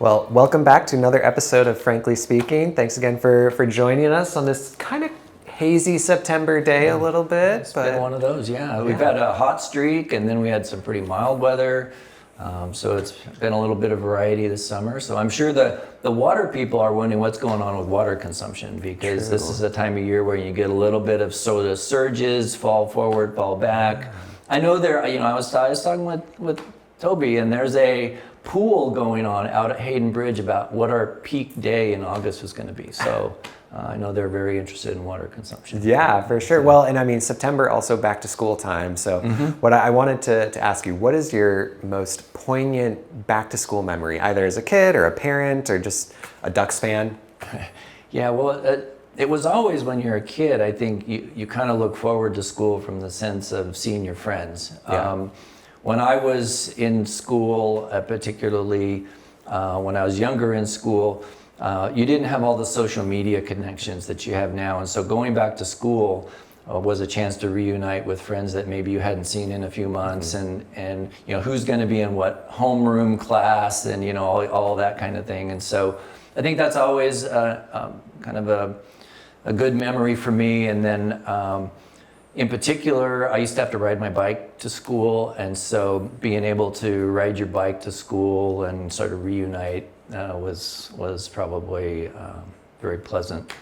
Well, welcome back to another episode of Frankly Speaking. Thanks again for joining us on this kind of hazy September day a little bit. It's been one of those, yeah. We've had a hot streak, and then we had some pretty mild weather. So it's been a little bit of variety this summer. So I'm sure the water people are wondering what's going on with water consumption, because this is a time of year where you get a little bit of sort of surges, fall forward, fall back. I know I was talking with Toby, and there's a pool going on out at Hayden Bridge about what our peak day in August was going to be. So I know they're very interested in water consumption. Yeah, for sure. Well, and I mean, September also back to school time. So what I wanted to ask you, what is your most poignant back to school memory, either as a kid or a parent or just a Ducks fan? Yeah, well, it was always when you're a kid, I think you kind of look forward to school from the sense of seeing your friends. Yeah. When I was in school, particularly when I was younger in school, you didn't have all the social media connections that you have now. And so going back to school was a chance to reunite with friends that maybe you hadn't seen in a few months, and who's going to be in what homeroom class, and all that kind of thing. And so I think that's always kind of a good memory for me. And then in particular, I used to have to ride my bike to school, and so being able to ride your bike to school and sort of reunite was probably a very pleasant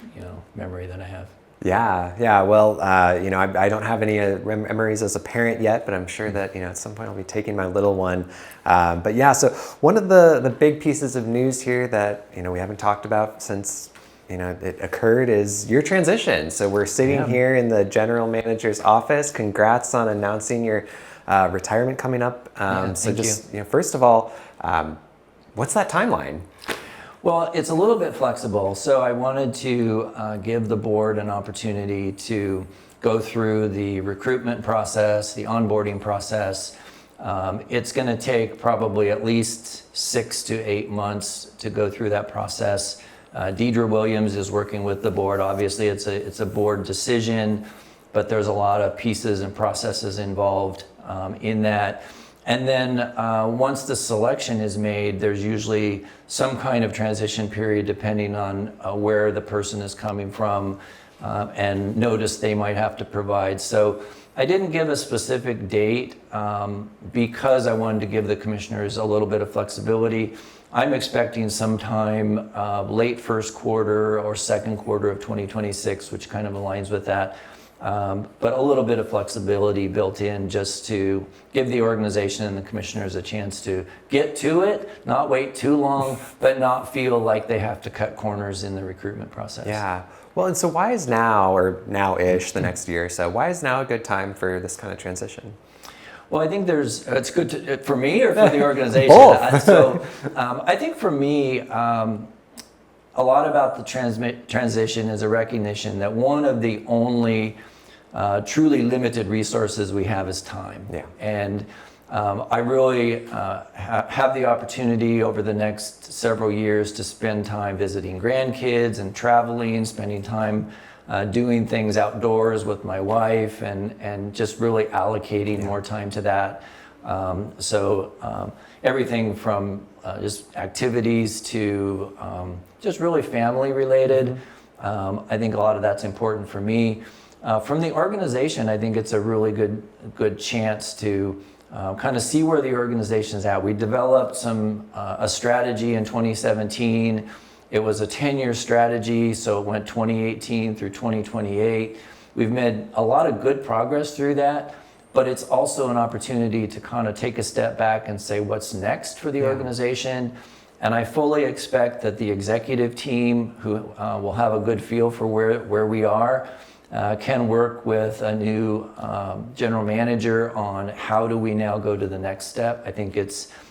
memory that I have. Yeah. Well, I don't have any memories as a parent yet, but I'm sure that at some point I'll be taking my little one. But yeah, so one of the big pieces of news here that we haven't talked about since it occurred is your transition. So we're sitting here in the general manager's office. Congrats on announcing your retirement coming up. First of all, what's that timeline? Well, it's a little bit flexible. So I wanted to give the board an opportunity to go through the recruitment process, the onboarding process. It's going to take probably at least 6 to 8 months to go through that process. Deidre Williams is working with the board. Obviously, it's a board decision, but there's a lot of pieces and processes involved in that. And then once the selection is made, there's usually some kind of transition period depending on where the person is coming from and notice they might have to provide. So I didn't give a specific date because I wanted to give the commissioners a little bit of flexibility. I'm expecting sometime late first quarter or second quarter of 2026, which kind of aligns with that. But a little bit of flexibility built in just to give the organization and the commissioners a chance to get to it, not wait too long, but not feel like they have to cut corners in the recruitment process. Yeah. Well, and so why is now, or now-ish, the next year or so, why is now a good time for this kind of transition? Well, I think it's good for me or for the organization. Both. So I think for me, a lot about the transition is a recognition that one of the only truly limited resources we have is time. Yeah. And I really have the opportunity over the next several years to spend time visiting grandkids and traveling, spending time doing things outdoors with my wife, and just really allocating more time to that. So everything from just activities to just really family related. I think a lot of that's important for me. From the organization, I think it's a really good chance to kind of see where the organization is at. We developed a strategy in 2017. It was a 10-year strategy, so it went 2018 through 2028. We've made a lot of good progress through that, but it's also an opportunity to kind of take a step back and say what's next for the organization. And I fully expect that the executive team, who will have a good feel for where we are, can work with a new general manager on how do we now go to the next step. I think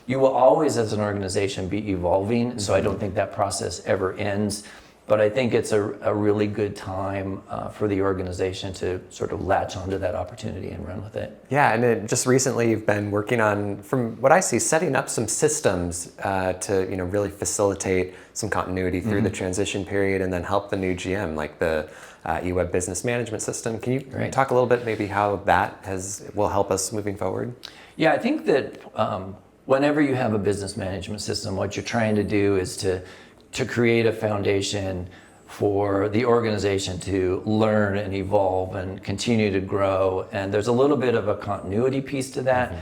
you will always as an organization be evolving, so I don't think that process ever ends. But I think it's a really good time for the organization to sort of latch onto that opportunity and run with it. Yeah, and just recently you've been working on, from what I see, setting up some systems to really facilitate some continuity through the transition period and then help the new GM, like the EWEB business management system. Can you talk a little bit maybe how that will help us moving forward? Yeah, I think that whenever you have a business management system, what you're trying to do is to create a foundation for the organization to learn and evolve and continue to grow. And there's a little bit of a continuity piece to that,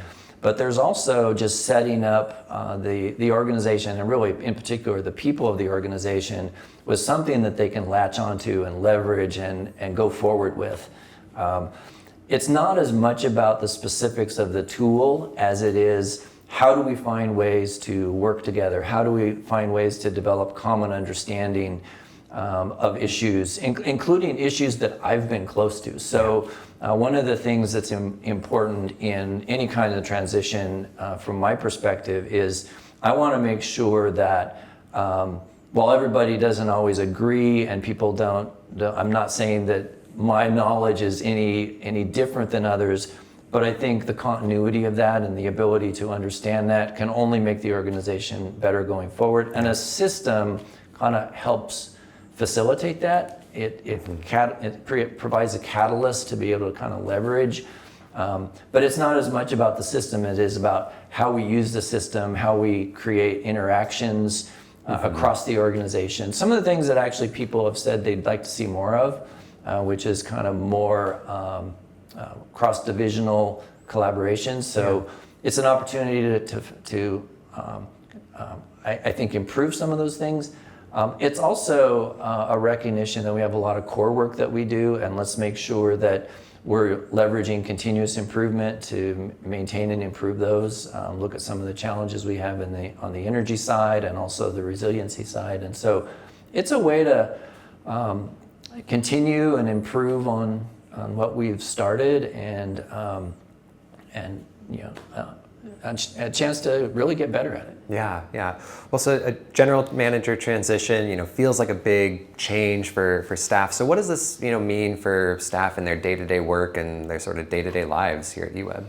but there's also just setting up the organization, and really in particular the people of the organization, with something that they can latch onto and leverage and go forward with. It's not as much about the specifics of the tool as it is, how do we find ways to work together? How do we find ways to develop common understanding of issues, including issues that I've been close to? So one of the things that's important in any kind of transition from my perspective is I want to make sure that while everybody doesn't always agree and people don't, I'm not saying that my knowledge is any different than others, but I think the continuity of that and the ability to understand that can only make the organization better going forward. And a system kind of helps facilitate that. It provides a catalyst to be able to kind of leverage. But it's not as much about the system as it is about how we use the system, how we create interactions across the organization. Some of the things that actually people have said they'd like to see more of, which is kind of more cross-divisional collaboration. So it's an opportunity to I think, improve some of those things. It's also a recognition that we have a lot of core work that we do, and let's make sure that we're leveraging continuous improvement to maintain and improve those. Look at some of the challenges we have on the energy side and also the resiliency side. And so it's a way to continue and improve on what we've started, and a chance to really get better at it. Yeah. Well, so a general manager transition, feels like a big change for staff. So what does this, mean for staff in their day-to-day work and their sort of day-to-day lives here at EWEB?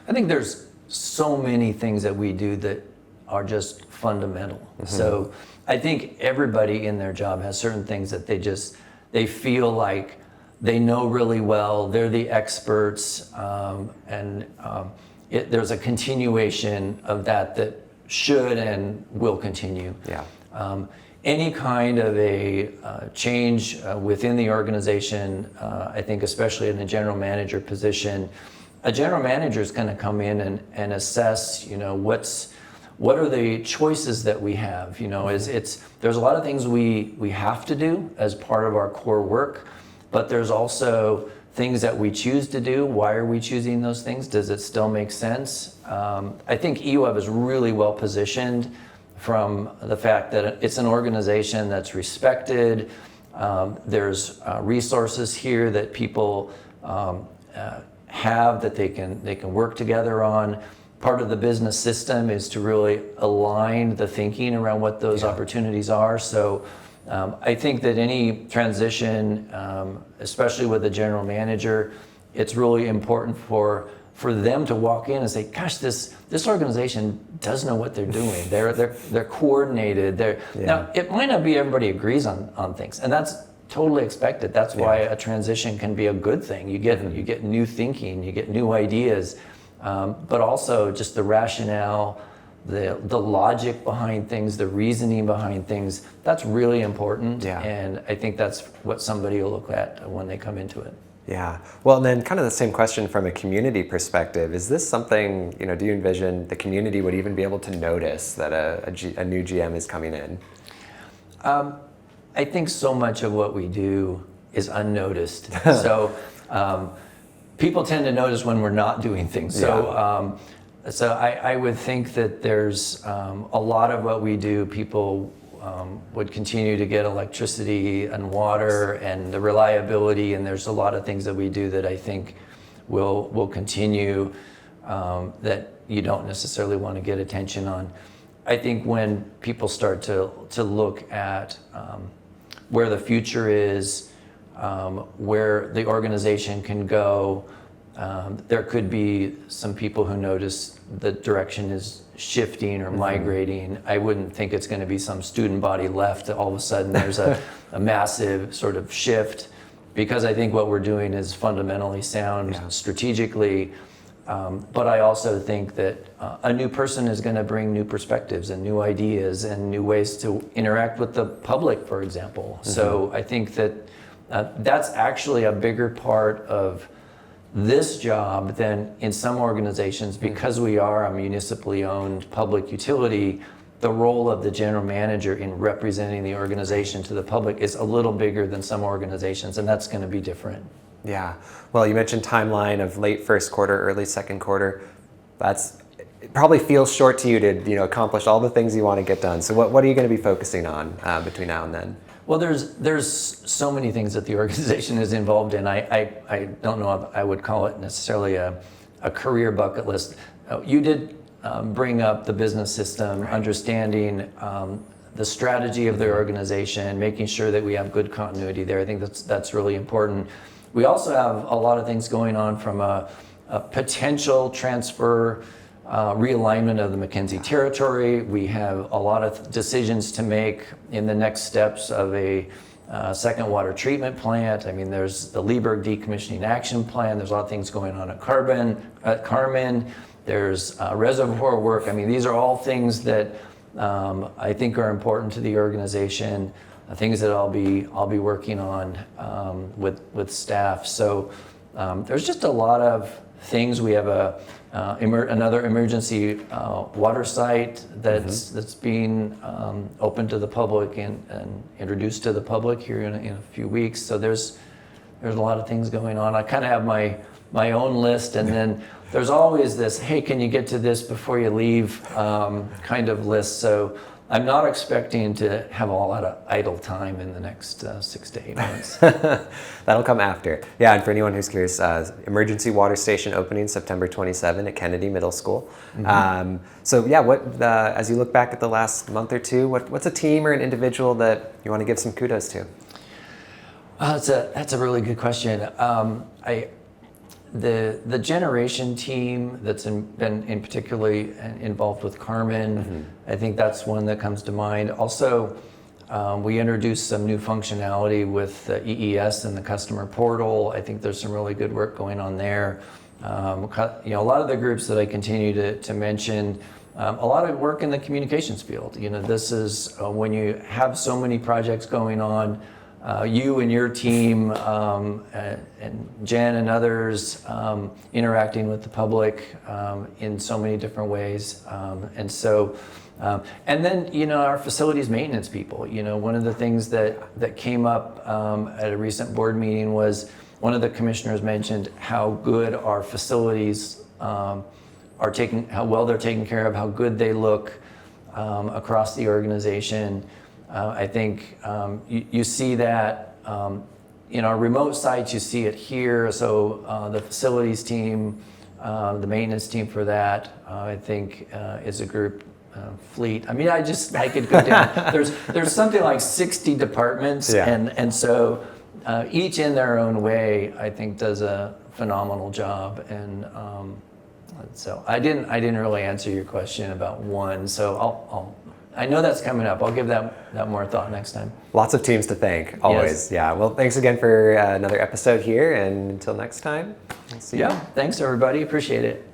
I think there's so many things that we do that are just fundamental. So I think everybody in their job has certain things that they feel like they know really well. They're the experts, there's a continuation of that should and will continue. Any kind of a change within the organization, I think especially in the general manager position, a general manager is going to come in and assess, what are the choices that we have? There's a lot of things we have to do as part of our core work, but there's also things that we choose to do. Why are we choosing those things? Does it still make sense? I think EWEB is really well positioned from the fact that it's an organization that's respected. There's resources here that people have that they can work together on. Part of the business system is to really align the thinking around what those opportunities are. So I think that any transition, especially with the general manager, it's really important for them to walk in and say, gosh, this organization does know what they're doing. They're coordinated. Now, it might not be everybody agrees on things, and that's totally expected. That's why a transition can be a good thing. You get new thinking, you get new ideas, but also just the rationale, the logic behind things, the reasoning behind things, that's really important. And I think that's what somebody will look at when they come into it. Yeah. Well, and then kind of the same question from a community perspective. Is this something, do you envision the community would even be able to notice that a new GM is coming in? I think so much of what we do is unnoticed. So people tend to notice when we're not doing things. So I would think that there's a lot of what we do, people would continue to get electricity and water and the reliability, and there's a lot of things that we do that I think will continue that you don't necessarily want to get attention on. I think when people start to look at where the future is, where the organization can go, there could be some people who notice the direction is shifting or migrating. I wouldn't think it's going to be some student body left. All of a sudden there's a massive sort of shift, because I think what we're doing is fundamentally sound strategically. But I also think that a new person is going to bring new perspectives and new ideas and new ways to interact with the public, for example. So I think that that's actually a bigger part of this job than in some organizations, because we are a municipally owned public utility. The role of the general manager in representing the organization to the public is a little bigger than some organizations, and that's going to be different. Yeah. Well, you mentioned timeline of late first quarter, early second quarter. It probably feels short to you to accomplish all the things you want to get done. So what are you going to be focusing on between now and then? Well, there's so many things that the organization is involved in. I don't know if I would call it necessarily a career bucket list. You did bring up the business system, understanding the strategy of the organization, making sure that we have good continuity there. I think that's really important. We also have a lot of things going on from a potential transfer, realignment of the McKenzie territory. We have a lot of decisions to make in the next steps of a second water treatment plant. I mean, there's the Lieberg decommissioning action plan. There's a lot of things going on at Carmen. There's reservoir work. I mean, these are all things that I think are important to the organization. Things that I'll be working on with staff. So there's just a lot of things. We have another emergency water site that's being open to the public and introduced to the public here in a few weeks. So there's a lot of things going on. I kind of have my own list, and then there's always this, hey, can you get to this before you leave kind of list. So I'm not expecting to have a lot of idle time in the next 6 to 8 months. That'll come after. Yeah, and for anyone who's curious, emergency water station opening September 27 at Kennedy Middle School. So yeah, as you look back at the last month or two, what's a team or an individual that you want to give some kudos to? That's a really good question. The generation team that's been particularly involved with Carmen, I think that's one that comes to mind. Also, we introduced some new functionality with EES and the customer portal. I think there's some really good work going on there. A lot of the groups that I continue to mention, a lot of work in the communications field. This is when you have so many projects going on. You and your team and Jen and others interacting with the public in so many different ways. And then our facilities maintenance people. One of the things that came up at a recent board meeting was one of the commissioners mentioned how good our facilities how well they're taken care of, how good they look across the organization. I think you see that in our remote sites, you see it here. So the facilities team, the maintenance team for that, I think is a group. Fleet. I mean, I could go down. There's something like 60 departments, and so each in their own way, I think, does a phenomenal job. And so I didn't really answer your question about one. So I know that's coming up. I'll give that more thought next time. Lots of teams to thank, always. Yes. Yeah. Well, thanks again for another episode here, and until next time, we'll see you. Yeah. Thanks, everybody. Appreciate it.